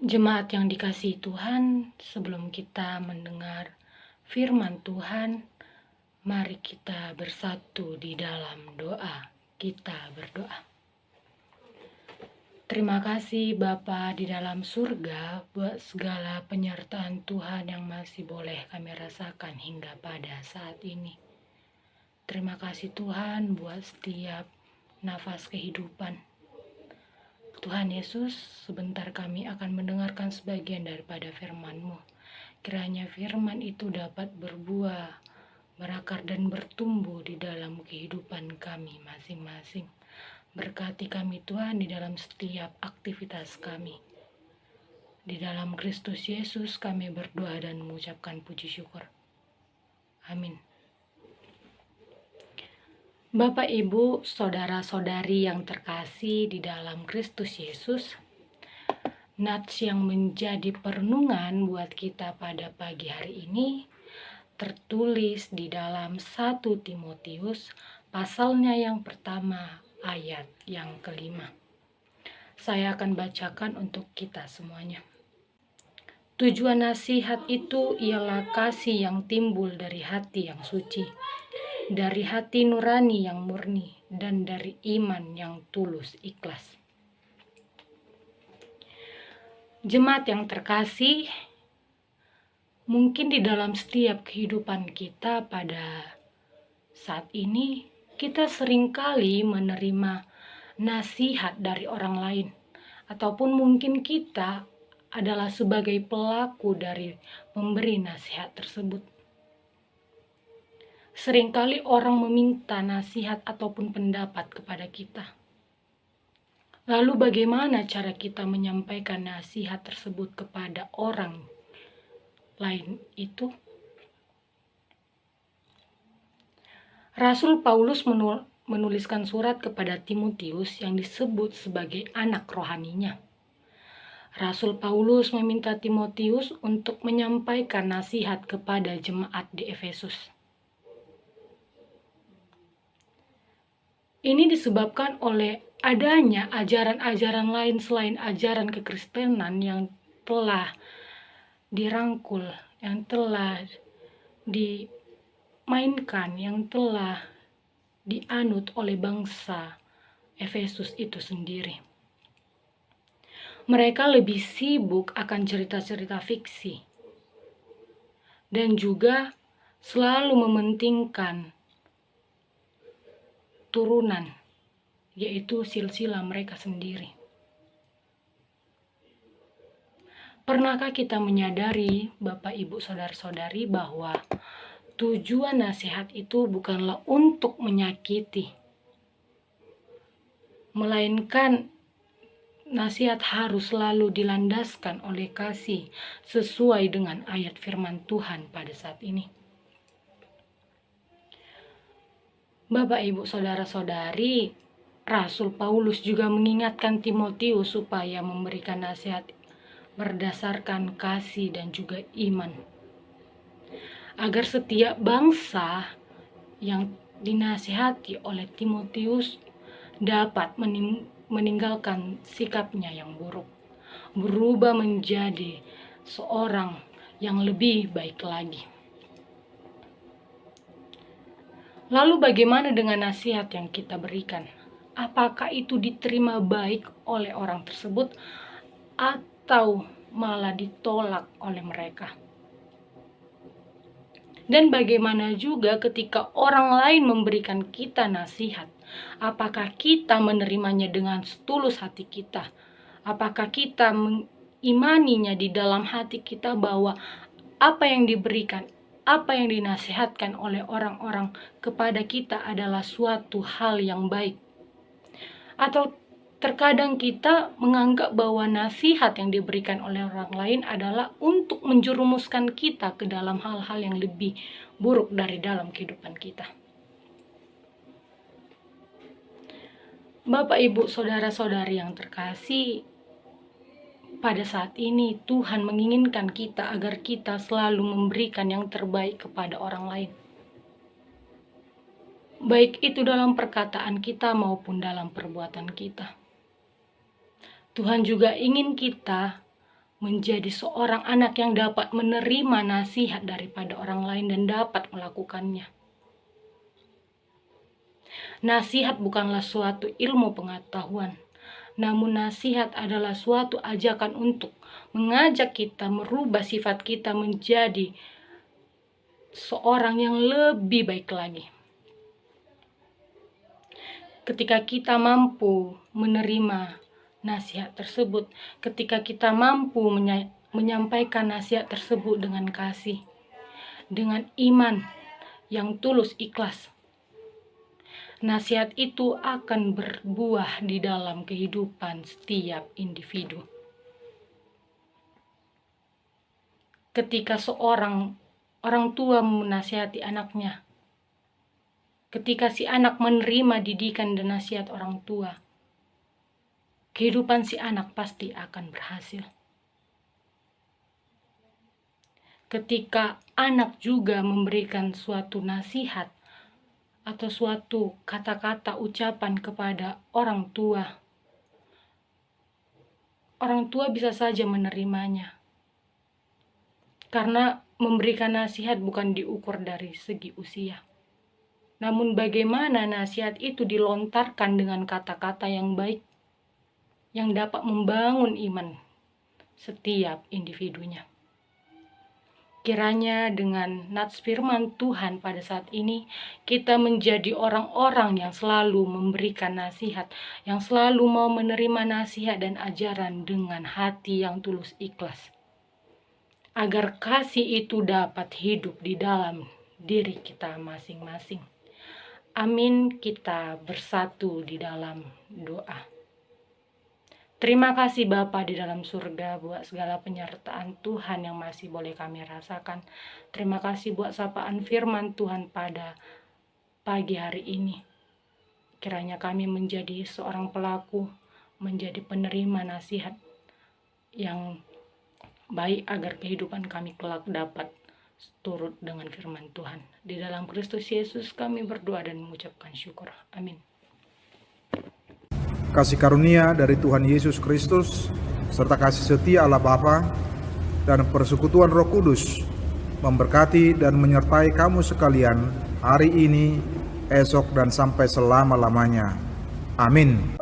Jemaat yang dikasihi Tuhan, sebelum kita mendengar firman Tuhan, mari kita bersatu di dalam doa. Kita berdoa. Terima kasih Bapa di dalam surga buat segala penyertaan Tuhan yang masih boleh kami rasakan hingga pada saat ini. Terima kasih Tuhan buat setiap nafas kehidupan. Tuhan Yesus, sebentar kami akan mendengarkan sebagian daripada firman-Mu. Kiranya firman itu dapat berbuah, berakar dan bertumbuh di dalam kehidupan kami masing-masing. Berkati kami Tuhan di dalam setiap aktivitas kami. Di dalam Kristus Yesus kami berdoa dan mengucapkan puji syukur. Amin. Bapak, Ibu, saudara-saudari yang terkasih di dalam Kristus Yesus, nats yang menjadi perenungan buat kita pada pagi hari ini tertulis di dalam 1 Timotius pasalnya yang pertama ayat yang kelima. Saya akan bacakan untuk kita semuanya. Tujuan nasihat itu ialah kasih yang timbul dari hati yang suci, dari hati nurani yang murni, dan dari iman yang tulus ikhlas. Jemaat yang terkasih, mungkin di dalam setiap kehidupan kita pada saat ini, kita seringkali menerima nasihat dari orang lain, ataupun mungkin kita adalah sebagai pelaku dari pemberi nasihat tersebut. Seringkali orang meminta nasihat ataupun pendapat kepada kita. Lalu bagaimana cara kita menyampaikan nasihat tersebut kepada orang lain itu? Rasul Paulus menuliskan surat kepada Timotius yang disebut sebagai anak rohaninya. Rasul Paulus meminta Timotius untuk menyampaikan nasihat kepada jemaat di Efesus. Ini disebabkan oleh adanya ajaran-ajaran lain selain ajaran kekristenan yang telah dirangkul, yang telah dimainkan, yang telah dianut oleh bangsa Efesus itu sendiri. Mereka lebih sibuk akan cerita-cerita fiksi dan juga selalu mementingkan turunan, yaitu silsilah mereka sendiri. Pernahkah kita menyadari, Bapak, Ibu, Saudara-saudari, bahwa tujuan nasihat itu bukanlah untuk menyakiti, melainkan nasihat harus selalu dilandaskan oleh kasih sesuai dengan ayat firman Tuhan pada saat ini. Bapak, Ibu, Saudara-saudari, Rasul Paulus juga mengingatkan Timotius supaya memberikan nasihat berdasarkan kasih dan juga iman, agar setiap bangsa yang dinasihati oleh Timotius dapat meninggalkan sikapnya yang buruk, berubah menjadi seorang yang lebih baik lagi. Lalu bagaimana dengan nasihat yang kita berikan? Apakah itu diterima baik oleh orang tersebut atau malah ditolak oleh mereka? Dan bagaimana juga ketika orang lain memberikan kita nasihat, apakah kita menerimanya dengan setulus hati kita? Apakah kita mengimaninya di dalam hati kita bahwa apa yang diberikan, apa yang dinasihatkan oleh orang-orang kepada kita adalah suatu hal yang baik? Atau terkadang kita menganggap bahwa nasihat yang diberikan oleh orang lain adalah untuk menjerumuskan kita ke dalam hal-hal yang lebih buruk dari dalam kehidupan kita. Bapak, Ibu, Saudara-saudari yang terkasih, pada saat ini Tuhan menginginkan kita agar kita selalu memberikan yang terbaik kepada orang lain. Baik itu dalam perkataan kita maupun dalam perbuatan kita. Tuhan juga ingin kita menjadi seorang anak yang dapat menerima nasihat daripada orang lain dan dapat melakukannya. Nasihat bukanlah suatu ilmu pengetahuan, namun nasihat adalah suatu ajakan untuk mengajak kita merubah sifat kita menjadi seorang yang lebih baik lagi. Ketika kita mampu menerima nasihat tersebut, ketika kita mampu menyampaikan nasihat tersebut dengan kasih, dengan iman yang tulus ikhlas, nasihat itu akan berbuah di dalam kehidupan setiap individu. Ketika seorang orang tua menasihati anaknya, ketika si anak menerima didikan dan nasihat orang tua, kehidupan si anak pasti akan berhasil. Ketika anak juga memberikan suatu nasihat atau suatu kata-kata ucapan kepada orang tua bisa saja menerimanya. Karena memberikan nasihat bukan diukur dari segi usia. Namun bagaimana nasihat itu dilontarkan dengan kata-kata yang baik, yang dapat membangun iman setiap individunya. Kiranya dengan nats firman Tuhan pada saat ini, kita menjadi orang-orang yang selalu memberikan nasihat, yang selalu mau menerima nasihat dan ajaran dengan hati yang tulus ikhlas, agar kasih itu dapat hidup di dalam diri kita masing-masing. Amin. Kita bersatu di dalam doa. Terima kasih Bapa di dalam surga buat segala penyertaan Tuhan yang masih boleh kami rasakan. Terima kasih buat sapaan firman Tuhan pada pagi hari ini. Kiranya kami menjadi seorang pelaku, menjadi penerima nasihat yang baik agar kehidupan kami kelak dapat turut dengan firman Tuhan. Di dalam Kristus Yesus kami berdoa dan mengucapkan syukur. Amin. Kasih karunia dari Tuhan Yesus Kristus serta kasih setia Allah Bapa dan persekutuan Roh Kudus memberkati dan menyertai kamu sekalian hari ini, esok, dan sampai selama-lamanya. Amin.